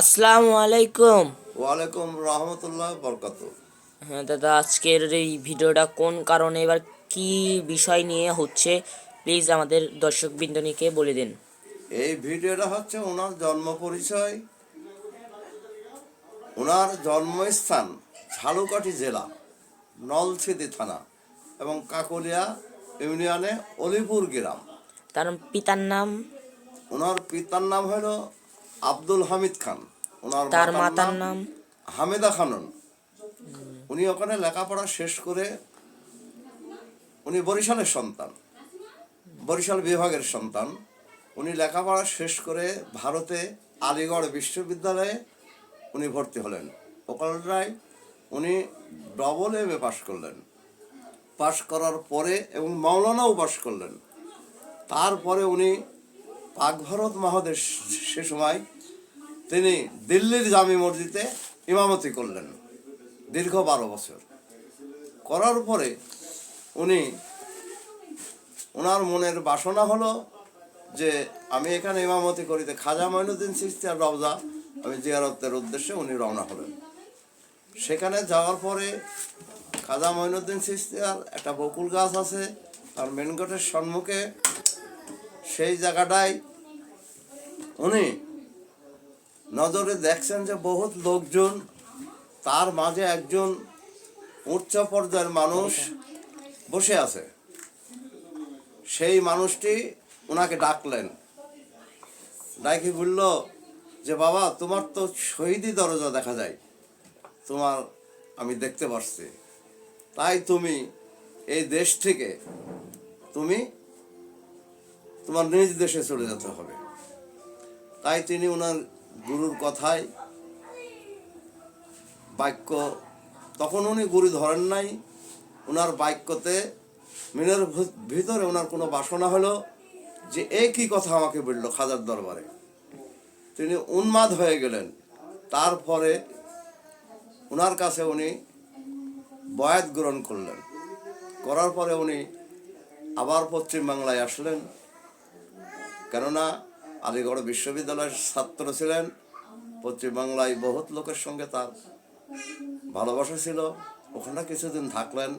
আসসালামু আলাইকুম। ওয়ালাইকুম রহমতুল্লাহ বরকাত। হ্যাঁ দাদা, আজকের এই ভিডিওটা কোন কারণে এবার কি বিষয় নিয়ে হচ্ছে, প্লিজ আমাদের দর্শকবৃন্দকে বলে দিন। এই ভিডিওটা হচ্ছে ওনার জন্ম পরিচয়, ওনার জন্মস্থান ঝালকাঠি জেলা, নলছিটি থানা এবং কাকলিয়া ইউনিয়নে অলিপুর গ্রাম। তার পিতার নাম? ওনার পিতার নাম হলো আব্দুল হামিদ খান, ওনার তার মাতার মাতার নাম নাম? হামেদা খানন। উনি ওখানে লেখাপড়া শেষ করে, উনি বরিশালের সন্তান, বরিশাল বিভাগের সন্তান। উনি লেখাপড়া শেষ করে ভারতে আলিগড় বিশ্ববিদ্যালয়ে উনি ভর্তি হলেন। ওখানটায় উনি ডবল এম.এ পাশ করলেন। পাশ করার পরে এবং মাওলানাও পাশ করলেন। তারপরে উনি পাক ভারত মহাদেশ, সে সময় তিনি দিল্লির জামি মসজিদে ইমামতি করলেন দীর্ঘ 12 বছর। করার পরে উনি, ওনার মনের বাসনা হলো যে আমি এখানে ইমামতি করিতে খাজা মঈনুদ্দিন চিশতিয়ার রওজা আমি জিয়ারতের উদ্দেশ্যে উনি রওনা হলেন। সেখানে যাওয়ার পরে খাজা মঈনুদ্দিন চিশতিয়ার একটা বকুল গাছ আছে তার মেন গেটের সম্মুখে। সেই জায়গাটায় উনি নজরে দেখছেন যে বহুত লোকজন, তার মাঝে একজন উচ্চ পর্যায়ের মানুষ বসে আছে। সেই মানুষটি ওনাকে ডাকলেন, ডাকি বলল যে বাবা, তোমার তো শহীদি দরজা দেখা যায়, তোমার আমি দেখতে পাচ্ছি, তাই তুমি এই দেশ থেকে তুমি তোমার নিজ দেশে চলে যেতে হবে। তাই তিনি ওনার গুরুর কথায় বাক্য, তখন উনি গুরু ধরেন নাই, ওনার বাক্যতে মনের ভিতরে ওনার কোনো বাসনা হলো যে এই কি কথা আমাকে বললো খাজার দরবারে। তিনি উন্মাদ হয়ে গেলেন। তারপরে ওনার কাছে উনি বয়াত গ্রহণ করলেন। করার পরে উনি আবার পশ্চিম বাংলায় আসলেন, কেননা আলিগড় বিশ্ববিদ্যালয়ের ছাত্র ছিলেন। পশ্চিম বাংলায় বহুত লোকের সঙ্গে তার ভালোবাসা ছিল। ওখানে কিছুদিন থাকলেন।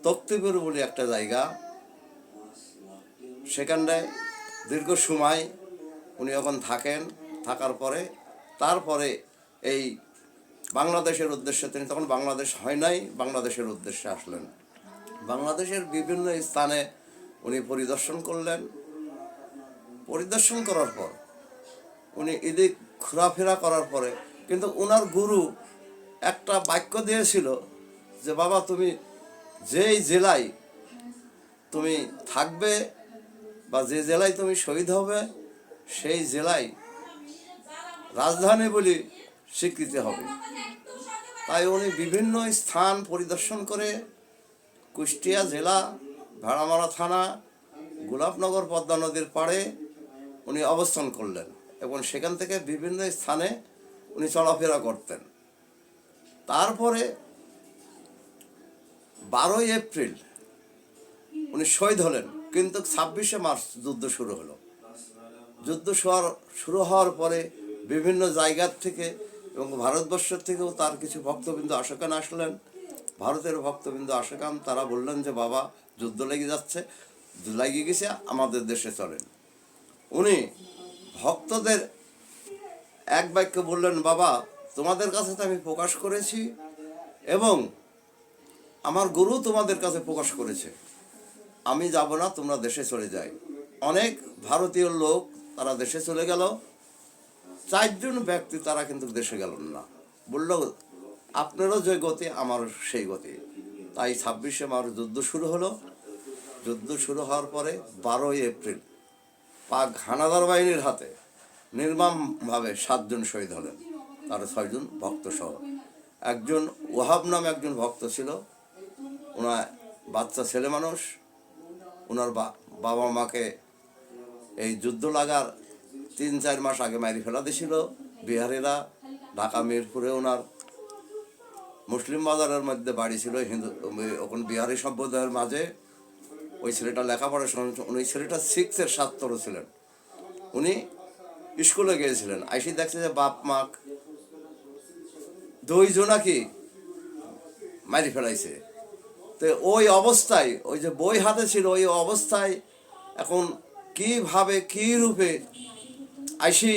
তক্তিপুর বলে একটা জায়গা, সেখানটায় দীর্ঘ সময় উনি যখন থাকেন, থাকার পরে তারপরে এই বাংলাদেশের উদ্দেশ্যে, তিনি তখন বাংলাদেশ হয় নাই, বাংলাদেশের উদ্দেশ্যে আসলেন। বাংলাদেশের বিভিন্ন স্থানে উনি পরিদর্শন করলেন। পরিদর্শন করার পর উনি এদিক ঘোরাফেরা করার পরে কিন্তু ওনার গুরু একটা বাক্য দিয়েছিল যে বাবা, তুমি যেই জেলায় তুমি থাকবে বা যে জেলায় তুমি শহীদ হবে, সেই জেলায় রাজধানী বলে স্বীকৃতি হবে। তাই উনি বিভিন্ন স্থান পরিদর্শন করে কুষ্টিয়া জেলা, ভেড়ামারা থানা, গোলাপনগর পদ্মা নদীর পাড়ে উনি অবস্থান করলেন এবং সেখান থেকে বিভিন্ন স্থানে উনি চলাফেরা করতেন। তারপরে 12 এপ্রিল উনি শহীদ হলেন, কিন্তু 26শে মার্চ যুদ্ধ শুরু হলো। যুদ্ধ শুরু হওয়ার পরে বিভিন্ন জায়গার থেকে এবং ভারতবর্ষের থেকেও তার কিছু ভক্তবৃন্দ আশকান আসলেন। ভারতের ভক্তবৃন্দ আশকান, তারা বললেন যে বাবা, যুদ্ধ লেগে যাচ্ছে, লেগে গেছে, আমাদের দেশে চলেন। উনি ভক্তদের এক বাক্য বললেন, বাবা, তোমাদের কাছে তো আমি প্রকাশ করেছি এবং আমার গুরু তোমাদের কাছে প্রকাশ করেছে, আমি যাব না, তোমরা দেশে চলে যাই। অনেক ভারতীয় লোক তারা দেশে চলে গেল। 4 জন ব্যক্তি তারা কিন্তু দেশে গেলেন না। বলল, আপনারও যে গতি আমারও সেই গতি। তাই 26শে মার্চ যুদ্ধ শুরু হলো। যুদ্ধ শুরু হওয়ার পরে 12 এপ্রিল পাক হানাদার বাহিনীর হাতে নির্মমভাবে 7 জন শহীদ হলেন, তার 6 জন ভক্ত সহ। একজন ওয়াহাব নামে একজন ভক্ত ছিল, ওনার বাচ্চা ছেলে মানুষ। ওনার বাবা মাকে এই যুদ্ধ লাগার 3-4 মাস আগে মারি ফেলা দিয়েছিল বিহারিরা। ঢাকা মিরপুরে ওনার মুসলিম বাজারের মধ্যে বাড়ি ছিল, হিন্দু ওখানে বিহারি সম্প্রদায়ের মাঝে। ওই ছেলেটা লেখাপড়া, উনি ছেলেটা 6-এর ছাত্র ছিলেন। উনি স্কুলে গিয়েছিলেন, আইসি দেখছে যে বাপ মা দুইজনাকে মারি ফেলাইছে। তো ওই অবস্থায়, ওই যে বই হাতে ছিল, ওই অবস্থায় এখন কিভাবে কি রূপে আইসি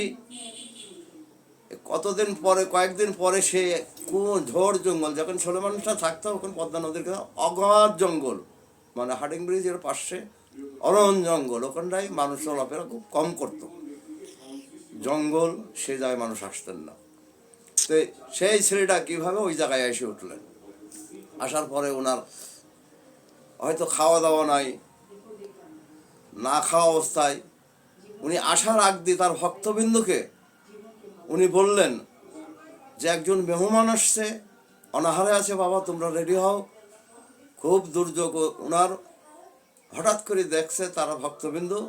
কতদিন পরে, কয়েকদিন পরে সে কোন ঝড় জঙ্গল, যখন ছেলে মানুষটা থাকতো ওখানে পদ্মা নদীর কাছে অগাধ জঙ্গল, মানে হার্ডিং ব্রিজের পাশে অরণ জঙ্গল, ওখানটায় মানুষ চলাফেরা খুব কম করতো, জঙ্গল, সে জায়গায় মানুষ আসতেন না। তো সেই ছেলেটা কিভাবে ওই জায়গায় এসে উঠলেন, আসার পরে ওনার হয়তো খাওয়া দাওয়া নাই, না খাওয়া অবস্থায় উনি আসার আগ দিয়ে তার ভক্তবিন্দুকে উনি বললেন যে একজন মেহমান আসছে, অনাহারে আছে, বাবা তোমরা রেডি হও, খুব দুর্যোগ। ওনার হঠাৎ করে দেখছে তারা ভক্তবিন্দু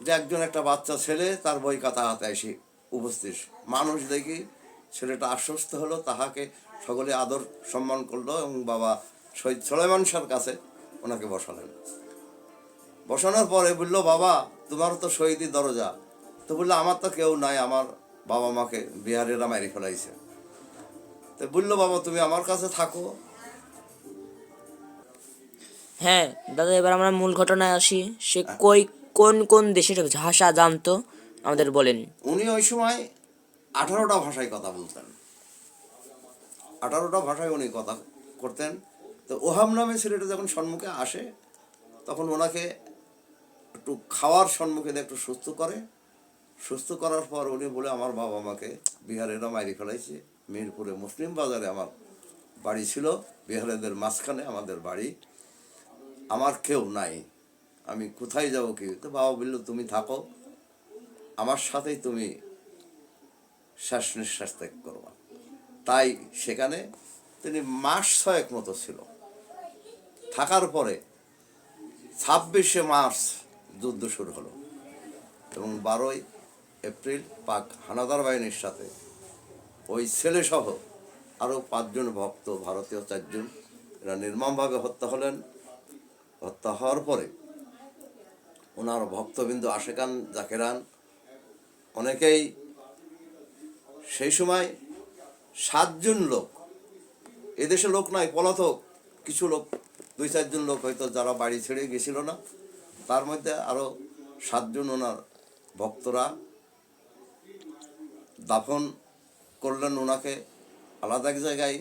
যে একজন একটা বাচ্চা ছেলে তার বই খাতা হাতে এসে উপস্থিত। মানুষ দেখি ছেলেটা আশ্বস্ত হলো, তাহাকে সকলে আদর সম্মান করলো এবং বাবা শহীদ সুলাইমান শাহর কাছে ওনাকে বসালেন। বসানোর পরে বললো, বাবা তোমার তো শহীদি দরজা। তো বললো, আমার তো কেউ নাই, আমার বাবা মাকে বিহারিরা মারি ফেলাইছে। তো বললো, বাবা তুমি আমার কাছে থাকো। হ্যাঁ দাদা, এবার আমরা মূল ঘটনায় আসি। সে কোন কোন দেশের ভাষা জানতো আমাদের বলেন। উনি ওই সময় 18টা ভাষায় কথা বলতেন, 18টা ভাষায় উনি কথা করতেন। তো ওহাব নামে ছেলেটা যখন সম্মুখে আসে তখন ওনাকে একটু খাওয়ার সম্মুখে দিয়ে একটু সুস্থ করে। সুস্থ করার পর উনি বলে, আমার বাবা মাকে বিহারেরা মারি ফেলাইছে, মিরপুরে মুসলিম বাজারে আমার বাড়ি ছিল, বিহারেদের মাঝখানে আমাদের বাড়ি, আমার কেউ নাই, আমি কোথায় যাবো কি? তো বাবা বললো, তুমি থাকো, আমার সাথেই তুমি শ্বাস নিঃশ্বাস ত্যাগ করবা। তাই সেখানে তিনি মাস 6 মতো ছিল। থাকার পরে 26শে মার্চ যুদ্ধ শুরু হলো এবং 12ই এপ্রিল পাক হানাদার বাহিনীর সাথে ওই ছেলেসহ আরও 5 জন ভক্ত, ভারতীয় 4 জন, এরা নির্মমভাবে হত্যা হলেন। হত্যা হওয়ার পরে ওনার ভক্তবিন্দু আশেকান জাকেরান অনেকেই, সেই সময় 7 জন লোক, এদেশে লোক নাই, পলাতক কিছু লোক, 2-4 জন লোক হয়তো যারা বাড়ি ছেড়ে গেছিল না, তার মধ্যে আরও 7 জন ওনার ভক্তরা দাফন করলেন ওনাকে আলাদা এক জায়গায়।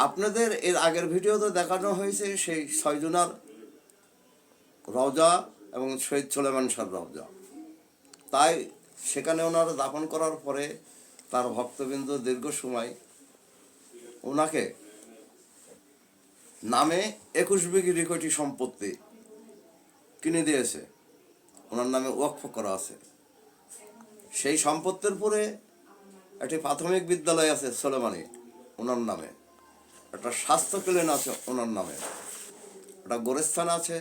আপনাদের এর আগের ভিডিওতে দেখানো হয়েছে সেই 6 জনার রওজা এবং শহীদ সুলাইমান শাহর রওজা। তাই সেখানে ওনারা দাফন করার পরে তার ভক্তবৃন্দ দীর্ঘ সময় ওনাকে নামে 21 বিঘি কোটি সম্পত্তি কিনে দিয়েছে, ওনার নামে ওয়াকফ করা আছে। সেই সম্পত্তির পরে একটি প্রাথমিক বিদ্যালয় আছে সুলেমানি ওনার নামে, একটা স্বাস্থ্য ক্লিনিক আছে ওনার নামে, একটা গোরস্থান আছে।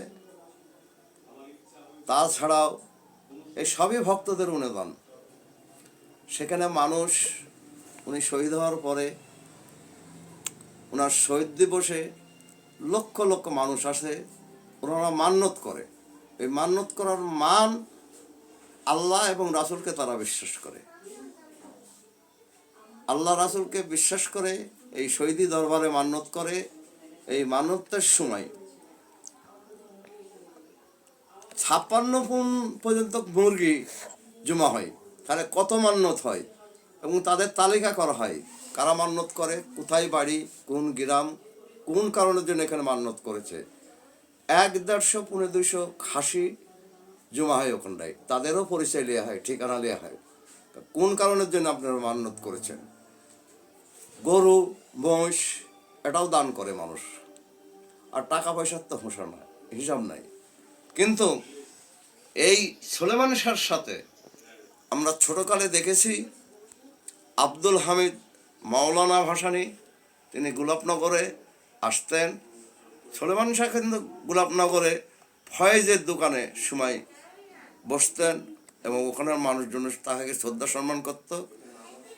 তাছাড়াও এই সবই ভক্তদের অনুদান। সেখানে মানুষ, উনি শহীদ হওয়ার পরে ওনার শহীদ দিবসে লক্ষ লক্ষ মানুষ আসে, ওনারা মান্যত করে। এই মান্যত করার মান আল্লাহ এবং রাসূলকে তারা বিশ্বাস করে, আল্লাহ রাসূলকে বিশ্বাস করে এই শহীদি দরবারে মান্যত করে। এই মান্যতের সময় 56 পুন পর্যন্ত মুরগি জমা হয়, তাহলে কত মান্যত হয় এবং তাদের তালিকা করা হয়, কারা মান্যত করে, কোথায় বাড়ি, কোন গ্রাম, কোন কারণের জন্য এখানে মান্যত করেছে। 100-150 খাসি জমা হয় ওখানটায়, তাদেরও পরিচয় নেওয়া হয়, ঠিকানা নেওয়া হয়, কোন কারণের জন্য আপনারা মান্যত করেছেন। গরু মহিষ এটাও দান করে মানুষ, আর টাকা পয়সার তো হিসাব নাই। কিন্তু এই সুলেমান শাহর সাথে আমরা ছোটকালে দেখেছি আব্দুল হামিদ মাওলানা ভাসানী, তিনি গোলাপনগরে আসতেন। সুলেমান শাহ কিন্তু গোলাপনগরে ফয়েজের দোকানে সময় বসতেন এবং ওখানের মানুষজন তাকে শ্রদ্ধা সম্মান করত।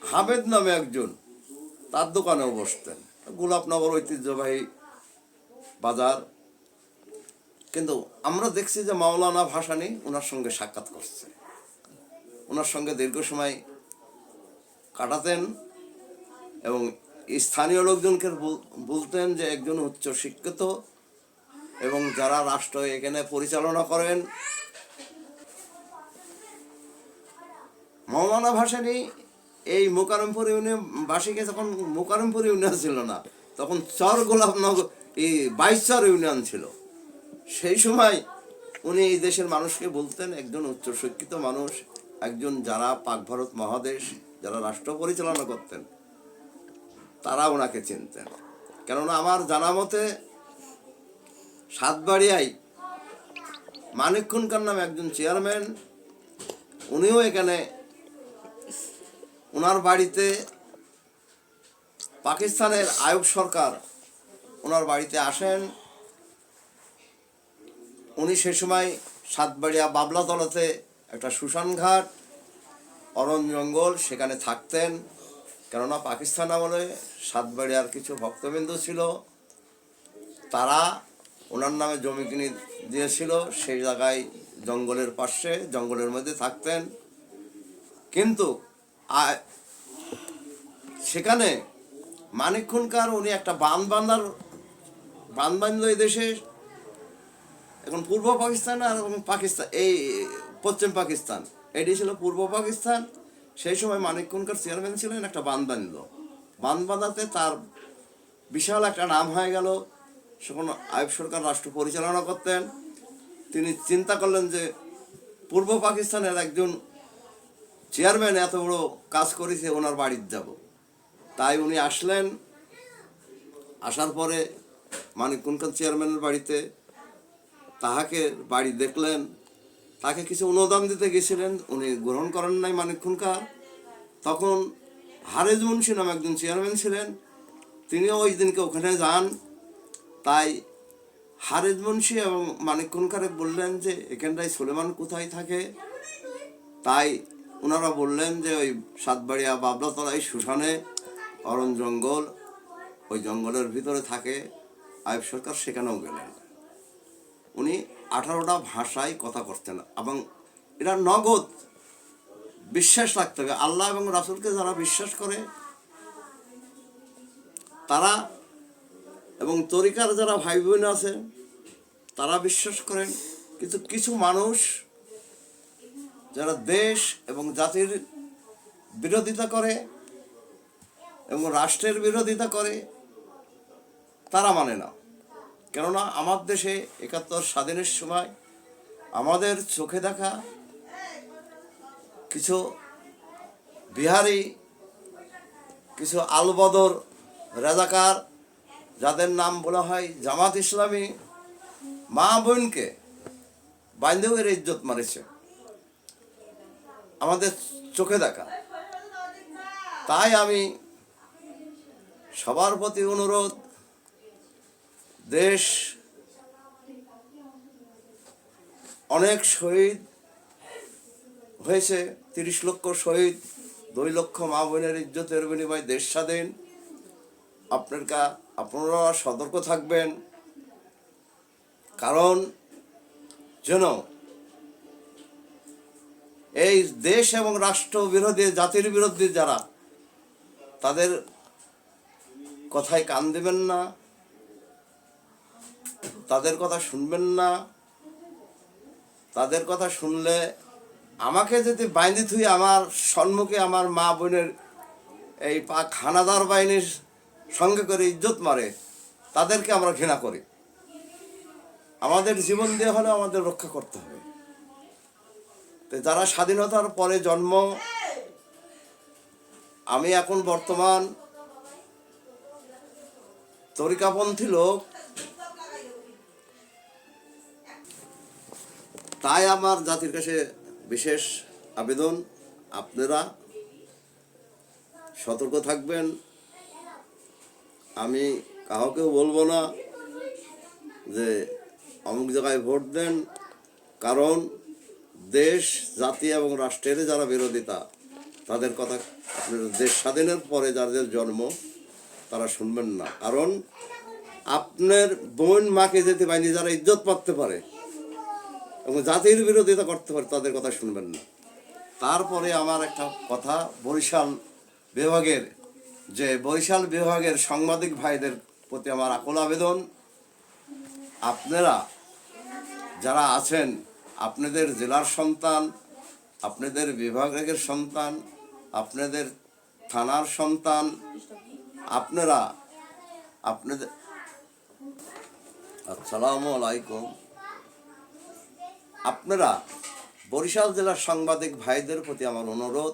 হামেদ নামে একজন, তার দোকানেও বসতেন। গোলাপনগর ঐতিহ্যবাহী বাজার। কিন্তু আমরা দেখছি যে মাওলানা ভাসানী ওনার সঙ্গে সাক্ষাৎ করছে, ওনার সঙ্গে দীর্ঘ সময় কাটাতেন এবং স্থানীয় লোকজনকে বলতেন যে একজন উচ্চ শিক্ষিত এবং যারা রাষ্ট্র এখানে পরিচালনা করেন। মাওলানা ভাসানী এই মোকারমপুর ইউনিয়ন বাসীকে যখন মোকারমপুর ইউনিয়ন ছিল না, তখন চর গোলাপনগর এই 22 চর ইউনিয়ন ছিল। সেই সময় উনি এই দেশের মানুষকে বলতেন, একজন উচ্চশিক্ষিত মানুষ, একজন যারা পাক ভারত মহাদেশ যারা রাষ্ট্র পরিচালনা করতেন তারা ওনাকে চিনতেন। কেননা আমার জানা মতে সাতবাড়িয়ায় মানিক খুনকার নামে একজন চেয়ারম্যান, উনিও এখানে ওনার বাড়িতে পাকিস্তানের আইয়ুব সরকার ওনার বাড়িতে আসেন। উনি সে সময় সাতবাড়িয়া বাবলাতলাতে একটা শ্মশানঘাট, অরণ্য জঙ্গল সেখানে থাকতেন। কেননা পাকিস্তান আমলে সাতবাড়িয়ার কিছু ভক্তবিন্দু ছিল, তারা ওনার নামে জমি কিনে দিয়েছিল, সেই জায়গায় জঙ্গলের পাশে জঙ্গলের মধ্যে থাকতেন। কিন্তু সেখানে মানিক খুনকার উনি একটা বান্ধ এই দেশে, এখন পূর্ব পাকিস্তান আর পাকিস্তান, এই পশ্চিম পাকিস্তান, এটি ছিল পূর্ব পাকিস্তান। সেই সময় মানিক খুনকার চেয়ারম্যান ছিলেন, একটা বাঁধ বাঁধাতে তার বিশাল একটা নাম হয়ে গেল। সেখানে আইয়ুব সরকার রাষ্ট্র পরিচালনা করতেন। তিনি চিন্তা করলেন যে পূর্ব পাকিস্তানের একজন চেয়ারম্যান এত বড় কাজ করেছে, ওনার বাড়িতে যাব। তাই উনি আসলেন। আসার পরে মানিক খুনকার চেয়ারম্যানের বাড়িতে তাহাকে বাড়ি দেখলেন, তাকে কিছু অনুদান দিতে গেছিলেন, উনি গ্রহণ করেন নাই মানিক খুনকার। তখন হারেজ মুন্সি নামে একজন চেয়ারম্যান ছিলেন, তিনিও ওই দিনকে ওখানে যান। তাই হারেজ মুন্সি এবং মানিক খুনকারে বললেন যে এখানটায় সুলেমান কোথায় থাকে। তাই ওনারা বললেন যে ওই সাতবাড়িয়া বাবলাতলায় শ্মশানে অরণ্য জঙ্গল, ওই জঙ্গলের ভিতরে থাকে। আইয়ুব সরকার সেখানেও গেলেন। উনি 18টা ভাষায় কথা করতেন এবং এটা নগদ বিশ্বাস রাখতে হবে। আল্লাহ এবং রাসূলকে যারা বিশ্বাস করে তারা, এবং তরিকার যারা ভাই বোন আছে তারা বিশ্বাস করেন। কিন্তু কিছু মানুষ যারা দেশ এবং জাতির বিরোধিতা করে এবং রাষ্ট্রের বিরোধিতা করে তারা মানে না। কেননা আমার দেশে 71 স্বাধীনের সময় আমাদের চোখে দেখা কিছু বিহারি, কিছু আলবদর রাজাকার, যাদের নাম বলা হয় জামাত ইসলামী, মা বোনকে বাইন্ধের ইজ্জত মারেছে, আমাদের চোখে দেখা। তাই আমি সবার প্রতি অনুরোধ, দেশ অনেক শহীদ হয়েছে, 30 লক্ষ শহীদ, 2 লক্ষ মা বোনের ইজ্জতের বিনিময়ে দেশ স্বাধীন। আপনারা সতর্ক থাকবেন, কারণ যেন এই দেশ এবং রাষ্ট্র বিরোধী, জাতির বিরোধী যারা, তাদের কথায় কান দেবেন না, তাদের কথা শুনবেন না। তাদের কথা শুনলে আমাকে যদি বাইন্ধি থুই আমার সম্মুখে আমার মা বোনের এই পাক হানাদার বাহিনীর সঙ্গে করে ইজ্জত মারে, তাদেরকে আমরা ঘৃণা করি। আমাদের জীবন দিয়ে হলে আমাদের রক্ষা করতে হবে। তো যারা স্বাধীনতার পরে জন্ম, আমি এখন বর্তমান তরিকাপন্থী লোক, তাই আমার জাতির কাছে বিশেষ আবেদন, আপনারা সতর্ক থাকবেন। আমি কাউকেও বলবো না যে অমুক জায়গায় ভোট দেন, কারণ দেশ, জাতি এবং রাষ্ট্রের যারা বিরোধিতা, তাদের কথা আপনার দেশ স্বাধীনের পরে যাদের জন্ম তারা শুনবেন না। কারণ আপনার বোন মাকে যেতে পায়নি, যারা ইজ্জত পাতে পারে এবং জাতির বিরোধিতা করতে পারে, তাদের কথা শুনবেন না। তারপরে আমার একটা কথা, বরিশাল বিভাগের সাংবাদিক ভাইদের প্রতি আমার আকুল আবেদন, আপনারা যারা আছেন, আপনাদের জেলার সন্তান, আপনাদের বিভাগের সন্তান, আপনাদের থানার সন্তান, আপনাদের আসসালামু আলাইকুম, আপনারা বরিশাল জেলার সাংবাদিক ভাইদের প্রতি আমার অনুরোধ,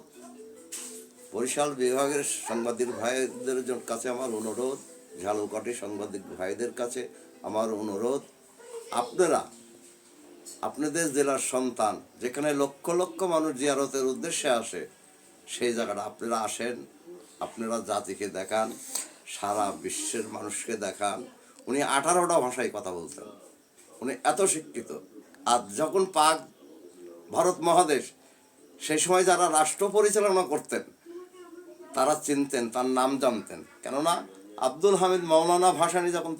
বরিশাল বিভাগের সাংবাদিক ভাইদের কাছে আমার অনুরোধ, ঝালকাঠি সাংবাদিক ভাইদের কাছে আমার অনুরোধ, আপনারা আপনাদের জেলার সন্তান, যেখানে লক্ষ লক্ষ মানুষ জিয়ারতের উদ্দেশ্যে আসে, সেই জায়গাটা আপনারা আসেন, আপনারা জাতিকে দেখান, সারা বিশ্বের মানুষকে দেখান। উনি 18টা ভাষায় কথা বলতেন, উনি এত শিক্ষিত। আর যখন পাক ভারত মহাদেশ, সেই সময় যারা রাষ্ট্র পরিচালনা করতেন তারা চিনতেন, তার নাম জানতেন। কেননা আব্দুল হামিদ মাওলানা ভাসানী যখন